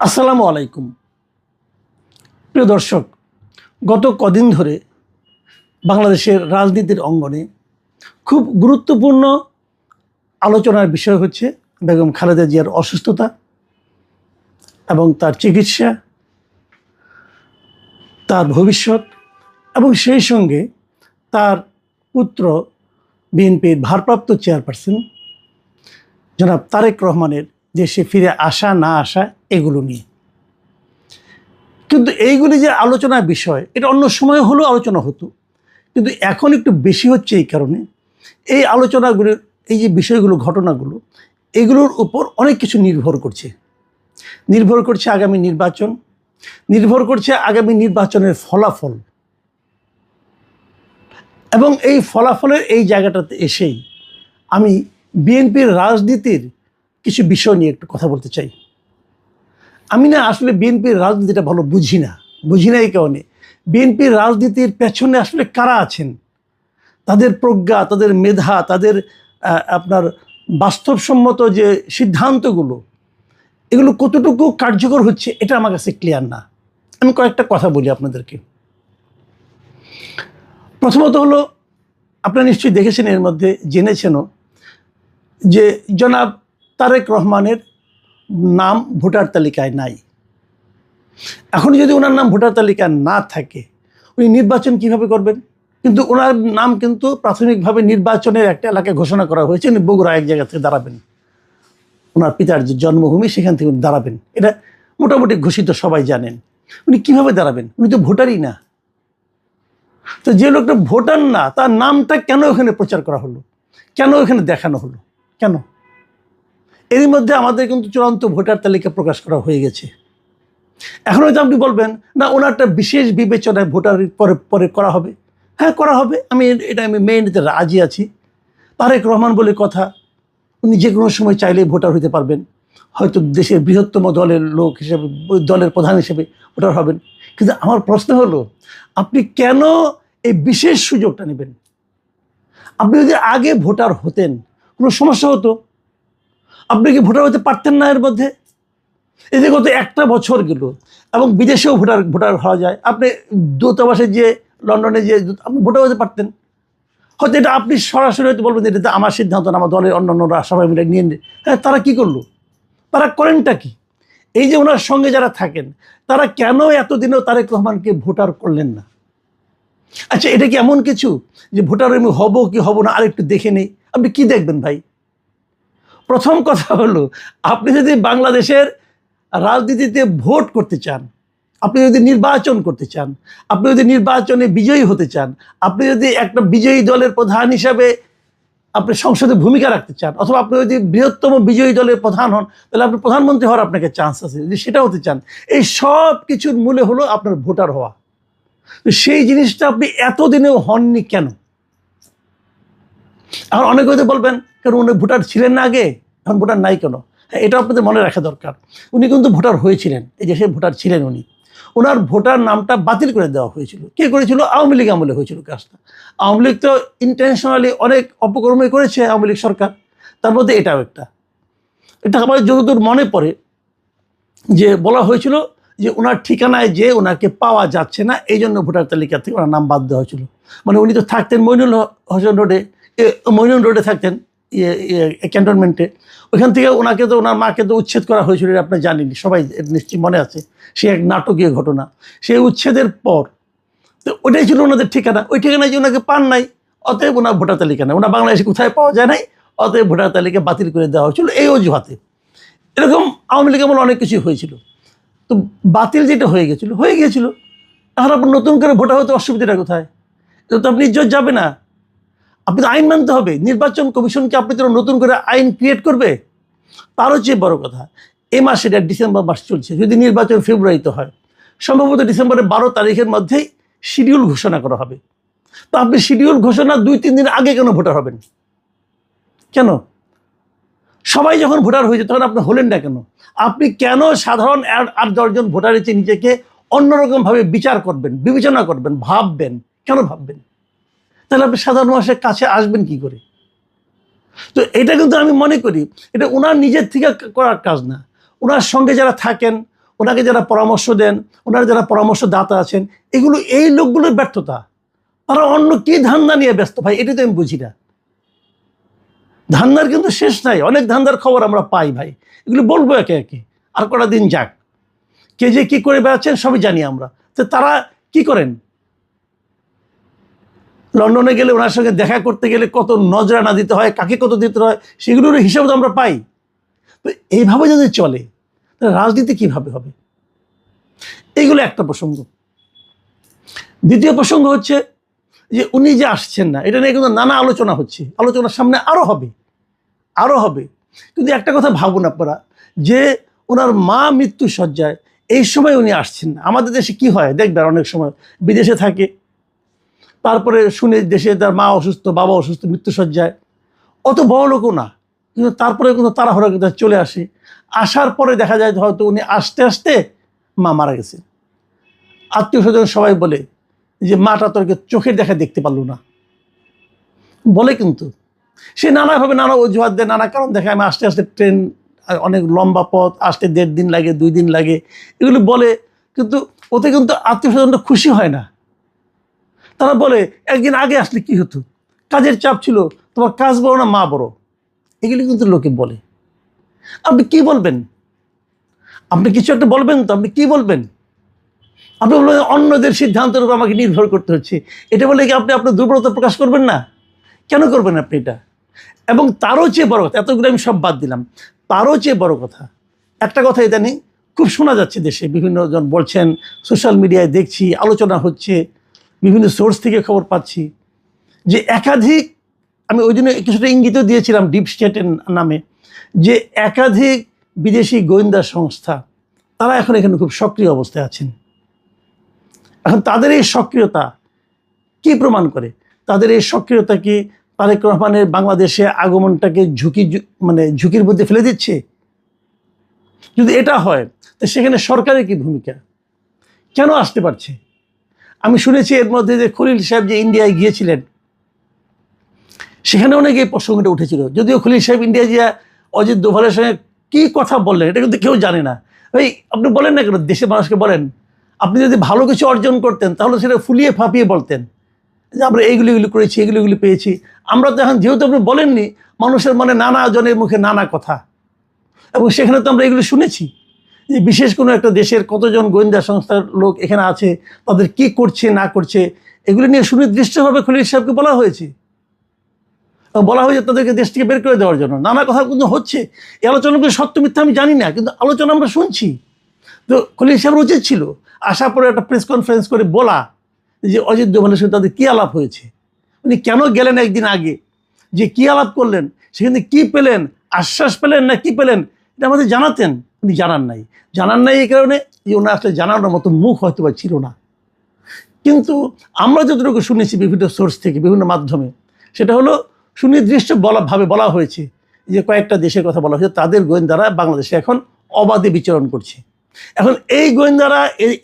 আসসালামু আলাইকুম। প্রিয় দর্শক, গত কদিন ধরে বাংলাদেশের রাজনীতির অঙ্গনে খুব গুরুত্বপূর্ণ আলোচনার বিষয় হচ্ছে বেগম খালেদা জিয়ার অসুস্থতা এবং তার চিকিৎসা, তার ভবিষ্যৎ এবং সেই সঙ্গে তার পুত্র বিএনপির ভারপ্রাপ্ত চেয়ারপারসন জনাব তারেক রহমানের দেশে ফিরে আসা না আসা এগুলো নিয়ে। কিন্তু এইগুলি যে আলোচনার বিষয়, এটা অন্য সময় হলেও আলোচনা হতো, কিন্তু এখন একটু বেশি হচ্ছে এই কারণে এই আলোচনাগুলির এই যে বিষয়গুলো, ঘটনাগুলো, এগুলোর উপর অনেক কিছু নির্ভর করছে আগামী নির্বাচন, নির্ভর করছে আগামী নির্বাচনের ফলাফল। এবং এই ফলাফলের এই জায়গাটাতে এসেই আমি বিএনপির রাজনীতির কিছু বিষয় নিয়ে একটু কথা বলতে চাই। আমি না আসলে বিএনপির রাজনীতিটা ভালো বুঝি না এই কারণে বিএনপির রাজনীতির পেছনে আসলে কারা আছেন, তাদের প্রজ্ঞা, তাদের মেধা, তাদের আপনার বাস্তবসম্মত যে সিদ্ধান্তগুলো, এগুলো কতটুকু কার্যকর হচ্ছে এটা আমার কাছে ক্লিয়ার না। আমি কয়েকটা কথা বলি আপনাদেরকে। প্রথমত হলো, আপনারা নিশ্চয়ই দেখেছেন, এর মধ্যে জেনেছেনও যে জনাব তারেক রহমানের নাম ভোটার তালিকায় নাই। এখন যদি ওনার নাম ভোটার তালিকায় না থাকে, উনি নির্বাচন কিভাবে করবেন? কিন্তু ওনার নাম কিন্তু প্রাথমিকভাবে নির্বাচনের একটা এলাকায় ঘোষণা করা হয়েছে, উনি বগুড়া এক জায়গা থেকে দাঁড়াবেন, ওনার পিতার যে জন্মভূমি সেখান থেকে উনি দাঁড়াবেন, এটা মোটামুটি ঘোষিত, সবাই জানেন। উনি কিভাবে দাঁড়াবেন? উনি তো ভোটারই না। তো যে লোকটা ভোটার না, তার নামটা কেন ওখানে প্রচার করা হলো, কেন ওখানে দেখানো হলো, কেন? এরই মধ্যে আমাদের কিন্তু চূড়ান্ত ভোটার তালিকা প্রকাশ করা হয়ে গেছে। এখন হয়তো আপনি বলবেন, না ওনারটা বিশেষ বিবেচনায় ভোটার পরে পরে করা হবে। হ্যাঁ, করা হবে, আমি মেনে নিতে রাজি আছি। তারেক রহমান বলে কথা, উনি যে কোনো সময় চাইলেই ভোটার হতে পারবেন, হয়তো দেশের বৃহত্তম দলের লোক হিসেবে, দলের প্রধান হিসেবে ভোটার হবেন। কিন্তু আমার প্রশ্ন হলো, আপনি কেন এই বিশেষ সুযোগটা নেবেন? আপনি যদি আগে ভোটার হতেন, কোনো সমস্যা হতো? আপনি কি ভোটার হতে পারতেন না? এর মধ্যে এই যে গত একটা বছর গেল এবং বিদেশেও ভোটার হওয়া যায়, আপনি দূতাবাসে যে, লন্ডনে যে আপনি ভোটার হতে পারতেন। হয়তো এটা আপনি সরাসরি হয়তো বলবেন এটা তো আমার সিদ্ধান্ত না, আমার দলের অন্যান্যরা সবাই মিলে নিয়ে নেন। হ্যাঁ, তারা কি করলো? তারা করেনটা কি? এই যে ওনার সঙ্গে যারা থাকেন, তারা কেন এতদিনও তারেক রহমানকে ভোটার করলেন না? আচ্ছা, এটা কি এমন কিছু যে ভোটার আমি হব কি হব না আরেকটু দেখে নেই? আপনি কি দেখবেন ভাই? প্রথম কথা হলো, আপনি যদি বাংলাদেশের রাজনীতিতে ভোট করতে চান, আপনি যদি নির্বাচন করতে চান, আপনি যদি নির্বাচনে বিজয়ী হতে চান, আপনি যদি একটা বিজয়ী দলের প্রধান হিসাবে আপনি সংসদে ভূমিকা রাখতে চান, অথবা আপনি যদি বৃহত্তম বিজয়ী দলের প্রধান হন, তাহলে আপনি প্রধানমন্ত্রী হওয়ার আপনাকে চান্স আছে। যদি সেটা হতে চান, এই সব কিছুর মূলে হলো আপনার ভোটার হওয়া। তো সেই জিনিসটা আপনি এতদিনেও হননি কেন? এখন অনেকে হয়তো বলবেন, কারণ উনি ভোটার ছিলেন না আগে, এখন ভোটার নাই কেন? হ্যাঁ, এটা আপনাদের মনে রাখা দরকার। উনি কিন্তু ভোটার হয়েছিলেন, এই দেশে ভোটার ছিলেন উনি। ওনার ভোটার নামটা বাতিল করে দেওয়া হয়েছিল। কে করেছিল? আওয়ামী লীগ আমলে হয়েছিল কাজটা। আওয়ামী লীগ তো ইন্টেনশনালি অনেক অপকর্মই করেছে, আওয়ামী লীগ সরকার, তার মধ্যে এটাও একটা। এটা আমার যতদূর মনে পড়ে যে বলা হয়েছিল যে ওনার ঠিকানায় যে ওনাকে পাওয়া যাচ্ছে না, এই জন্য ভোটার তালিকা থেকে ওনার নাম বাদ দেওয়া হয়েছিল। মানে উনি তো থাকতেন মইনুল রোডে থাকতেন, ক্যান্টনমেন্টে। ওইখান থেকে ওনাকে তো, ওনার মাকে তো উচ্ছেদ করা হয়েছিল, এটা আপনি জানেন, সবাই নিশ্চয়ই মনে আছে। সে এক নাটকীয় ঘটনা। সেই উচ্ছেদের পর তো ওটাই ছিল ওনাদের ঠিকানা। ওই ঠিকানায় যে ওনাকে পান নাই, অতএব ওনার ভোটার তালিকা নেই, ওনার বাংলাদেশে কোথায় পাওয়া যায় নাই, অতএব ভোটার তালিকা বাতিল করে দেওয়া হয়েছিল এই অজুহাতে। এরকম আওয়ামী লীগ আমলে অনেক কিছুই হয়েছিল। তো বাতিল যেটা হয়ে গিয়েছিল, এখন আপনার নতুন করে ভোটার হতে অসুবিধাটা কোথায়? এটা তো আপনি ইজ্জত যাবে না। আপনি তো আইন মানতে হবে। নির্বাচন কমিশনকে আপনি তো নতুন করে আইন ক্রিয়েট করবে? তারও চেয়ে বড় কথা, এই মাসে, এটা ডিসেম্বর মাস চলছে, যদি নির্বাচন ফেব্রুয়ারিতে হয়, সম্ভবত ডিসেম্বরের 12 তারিখের মধ্যেই শিডিউল ঘোষণা করা হবে। তো আপনি শিডিউল ঘোষণা 2-3 দিন আগে কেন ভোটার হবেন? কেন? সবাই যখন ভোটার হয়েছে তখন আপনি হলেন না কেন? আপনি কেন সাধারণ 8-10 জন ভোটারের চেয়ে নিজেকে অন্যরকমভাবে বিবেচনা করবেন, ভাববেন? কেন ভাববেন? তাহলে আপনি সাধারণ মানুষের কাছে আসবেন কি করে? তো এটা কিন্তু আমি মনে করি এটা ওনার নিজের থেকে করার কাজ না। ওনার সঙ্গে যারা থাকেন, ওনাকে যারা পরামর্শ দেন, ওনার যারা পরামর্শদাতা আছেন, এই লোকগুলোর ব্যর্থতা। তারা অন্য কি ধান্দা নিয়ে ব্যস্ত ভাই, এটাই তো আমি বুঝি না। ধান্দার কিন্তু শেষ নাই, অনেক ধান্দার খবর আমরা পাই ভাই, এগুলো বলবো একে একে, আর কটা দিন যাক। কে যে কি করে বেড়াচ্ছেন সবই জানি আমরা। তো তারা কি করেন? লন্ডনে গেলে ওনার সঙ্গে দেখা করতে গেলে কত নজরানা দিতে হয়, কাকে কত দিতে হয়, সেগুলোর হিসাব তো আমরা পাই। তো এইভাবে যদি চলে তাহলে রাজনীতি কিভাবে হবে? এইগুলো একটা প্রসঙ্গ। দ্বিতীয় প্রসঙ্গ হচ্ছে যে উনি যে আসছেন না, এটা নিয়ে কিন্তু নানা আলোচনা হচ্ছে, আলোচনার সামনে আরও হবে। কিন্তু একটা কথা ভাবুন আপনারা, যে ওনার মা মৃত্যু শয্যায়, এই সময় উনি আসছেন না। আমাদের দেশে কি হয় দেখবেন, অনেক সময় বিদেশে থাকে, তারপরে শুনে দেশে তার মা অসুস্থ, বাবা অসুস্থ, মৃত্যু শয্যায়, অত বড় লোকও না, কিন্তু তারপরে কিন্তু তাড়াহুড়া করে চলে আসে। আসার পরে দেখা যায় হয়তো উনি আসতে আসতে মা মারা গেছে। আত্মীয় স্বজন সবাই বলে যে মাটা তোকে চোখের দেখা দেখতে পারলো না, বলে। কিন্তু সে নানাভাবে নানা অজুহাত দেয়, নানা কারণ দেখে, আমি আসতে আসতে ট্রেন, অনেক লম্বা পথ, আসতে 1.5 দিন লাগে, 2 দিন লাগে, এগুলো বলে। কিন্তু ওতে কিন্তু আত্মীয় স্বজনরা খুশি হয় না। তারা বলে একদিন আগে আসলে কি হতো, কাজের চাপ ছিল, তোমার কাজ বড় না মা বড়, এগুলি কিন্তু লোকে বলে। আপনি কি বলবেন? আপনি কিছু একটা বলবেন তো, আপনি কি বলবেন? আপনি বলবেন অন্যদের সিদ্ধান্তের উপর আমাকে নির্ভর করতে হচ্ছে, এটা বলে কি আপনি আপনার দুর্বলতা প্রকাশ করবেন না? কেন করবেন আপনি এটা? এবং তারও চেয়ে বড় কথা, এতগুলো আমি সব বাদ দিলাম, তারও চেয়ে বড় কথা, একটা কথা ইদানিং খুব শোনা যাচ্ছে দেশে, বিভিন্ন জন বলছেন, সোশ্যাল মিডিয়ায় দেখছি, আলোচনা হচ্ছে, বিভিন্ন সোর্স থেকে খবর পাচ্ছি, যে একাধিক, আমি ওই জন্য কিছুটা ইঙ্গিতও দিয়েছিলাম ডিপ স্টেটের নামে, যে একাধিক বিদেশি গোয়েন্দা সংস্থা তারা এখন এখানে খুব সক্রিয় অবস্থায় আছেন। এখন তাদের এই সক্রিয়তা কি প্রমাণ করে? তাদের এই সক্রিয়তা কি তারেক রহমানের বাংলাদেশে আগমনটাকে ঝুঁকির মধ্যে ফেলে দিচ্ছে? যদি এটা হয় তো সেখানে সরকারের কি ভূমিকা? কেন আসতে পারছে? আমি শুনেছি এর মধ্যে যে খলিল সাহেব যে ইন্ডিয়ায় গিয়েছিলেন, সেখানে অনেকে এই প্রসঙ্গটা উঠেছিল। যদিও খলিল সাহেব ইন্ডিয়া গিয়া অজিত দোভালের সঙ্গে কী কথা বললেন এটা কিন্তু কেউ জানে না। ওই আপনি বলেন না কেন, দেশের মানুষকে বলেন, আপনি যদি ভালো কিছু অর্জন করতেন তাহলে সেটা ফুলিয়ে ফাঁপিয়ে বলতেন যে আমরা এইগুলি করেছি, এগুলি পেয়েছি। আমরা তো এখন, যেহেতু আপনি বলেননি, মানুষের মনে নানা জনের মুখে নানা কথা, এবং সেখানে তো আমরা এগুলো শুনেছি যে বিশেষ কোনো একটা দেশের কতজন গোয়েন্দা সংস্থার লোক এখানে আছে, তাদের কি করছে না করছে, এগুলি নিয়ে সুনির্দিষ্টভাবে খলিল সাহেবকে বলা হয়েছে। বলা হয়েছে তাদেরকে দেশ থেকে বের করে দেওয়ার জন্য। নানা কথা কিন্তু হচ্ছে, এই আলোচনাগুলো সত্য মিথ্যা আমি জানি না, কিন্তু আলোচনা আমরা শুনছি। তো খলিল সাহেবের উচিত ছিল আসার পরে একটা প্রেস কনফারেন্স করে বলা যে অজিত দোভালের সাথে তাদের কী আলাপ হয়েছে, উনি কেন গেলেন একদিন আগে, যে কী আলাপ করলেন, সেখানে কী পেলেন, আশ্বাস পেলেন না কী পেলেন, এটা আমাদের জানাতেন। উনি জানান নাই এই কারণে যে ওনার আসলে জানানোর মতো মুখ হয়তো বা ছিল না। কিন্তু আমরা যতটুকু শুনেছি বিভিন্ন সোর্স থেকে, বিভিন্ন মাধ্যমে, সেটা হলো সুনির্দিষ্ট ভাবে বলা হয়েছে যে কয়েকটা দেশের কথা বলা হয়েছে, তাদের গোয়েন্দারা বাংলাদেশে এখন অবাধে বিচরণ করছে। এখন এই গোয়েন্দারা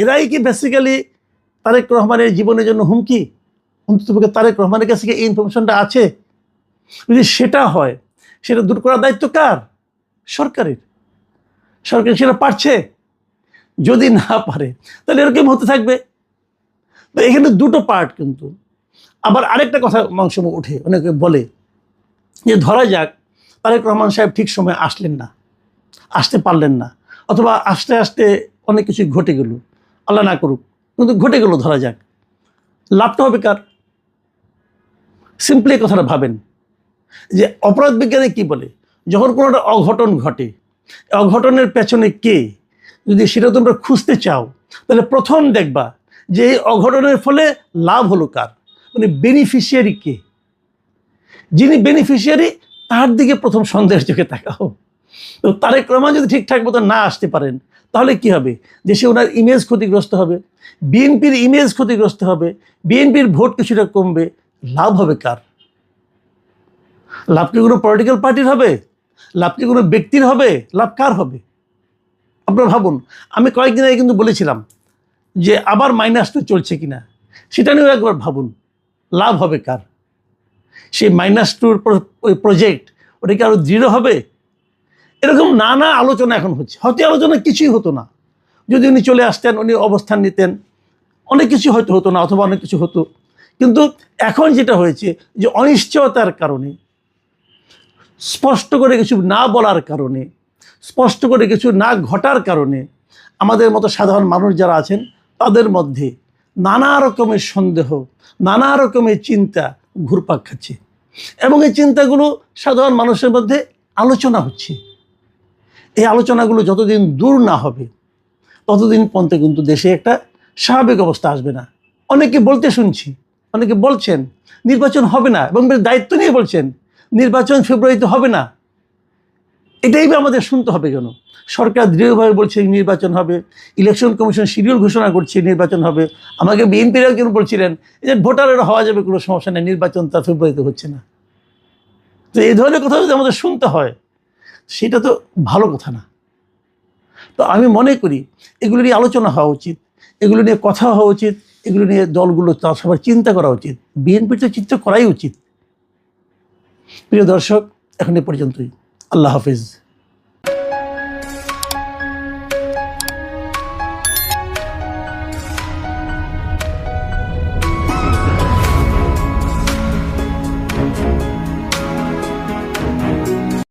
এরাই কি বেসিক্যালি তারেক রহমানের জীবনের জন্য হুমকি? অন্ততপক্ষে তারেক রহমানের কাছে কি এই ইনফরমেশনটা আছে? যদি সেটা হয়, সেটা দূর করার দায়িত্ব কার? সরকারের। সরকার সেটা পারছে? যদি না পারে তাহলে এরকম হতে থাকবে। তো এখানে দুটো পার্ট। কিন্তু আবার আরেকটা কথা মাংস উঠে, অনেকে বলে যে ধরা যাক তারেক রহমান সাহেব ঠিক সময় আসতে পারলেন না, অথবা আস্তে আস্তে অনেক কিছু ঘটে গেল, আল্লাহ না করুক, কিন্তু ঘটে গেল, ধরা যাক, লাভটা হবে কার? সিম্পলি কথাটা ভাবেন যে অপরাধ বিজ্ঞানে কি বলে, যখন কোনো একটা অঘটন ঘটে, অঘটনের পেছনে কে, যদি সেটা তোমরা খুঁজতে চাও, তাহলে প্রথম দেখবা যে এই অঘটনের ফলে লাভ হলো কার, মানে বেনিফিশিয়ারি কে। যিনি বেনিফিশিয়ারি তার দিকে প্রথম সন্দেহের চোখে তাকাও। তো তারেক রহমান যদি ঠিকঠাক মতো না আসতে পারেন তাহলে কি হবে? দেশে ওনার ইমেজ ক্ষতিগ্রস্ত হবে, বিএনপির ইমেজ ক্ষতিগ্রস্ত হবে, বিএনপির ভোট কিছুটা কমবে। লাভ হবে কার? লাভ কি কোনো পলিটিক্যাল পার্টির হবে? লাভ কি কোনো ব্যক্তির হবে? লাভ কার হবে? আপনারা ভাবুন। আমি কয়েকদিন আগে কিন্তু বলেছিলাম যে আবার -2 চলছে কিনা, সেটা নিয়েও একবার ভাবুন, লাভ হবে কার? সেই -2 ওই প্রজেক্ট, ওটা কি আরও দৃঢ় হবে? এরকম নানা আলোচনা এখন হচ্ছে। হয়তো আলোচনা কিছুই হতো না, যদি উনি চলে আসতেন, উনি অবস্থান নিতেন, অনেক কিছু হয়তো হতো না, অথবা অনেক কিছু হতো। কিন্তু এখন যেটা হয়েছে যে অনিশ্চয়তার কারণে, স্পষ্ট করে কিছু না বলার কারণে, স্পষ্ট করে কিছু না ঘটার কারণে আমাদের মতো সাধারণ মানুষ যারা আছেন তাদের মধ্যে নানা রকমের সন্দেহ, নানা রকমের চিন্তা ঘুরপাক খাচ্ছে। এবং এই চিন্তাগুলো সাধারণ মানুষের মধ্যে আলোচনা হচ্ছে। এই আলোচনাগুলো যতদিন দূর না হবে ততদিন পর্যন্ত কিন্তু দেশে একটা স্বাভাবিক অবস্থা আসবে না। অনেকে বলতে শুনছি, অনেকে বলছেন নির্বাচন হবে না, এবং দায়িত্ব নিয়ে বলছেন নির্বাচন ফেব্রুয়ারিতে হবে না। এটাই বা আমাদের শুনতে হবে কেন? সরকার দৃঢ়ভাবে বলছে নির্বাচন হবে, ইলেকশন কমিশন শিডিউল ঘোষণা করছে নির্বাচন হবে। আমাকে বিএনপিরাও কেন বলছিলেন যে ভোটারের হওয়া যাবে, কোনো সমস্যা নেই, নির্বাচন তার ফেব্রুয়ারিতে হচ্ছে না। তো এই ধরনের কথা যদি আমাদের শুনতে হয় সেটা তো ভালো কথা না। তো আমি মনে করি এগুলো নিয়ে আলোচনা হওয়া উচিত, এগুলো নিয়ে কথা হওয়া উচিত, এগুলো নিয়ে দলগুলো তার সবার চিন্তা করা উচিত, বিএনপির তো চিন্তা করাই উচিত। প্রিয় দর্শক, এখন এ পর্যন্তই। আল্লাহ হাফিজ।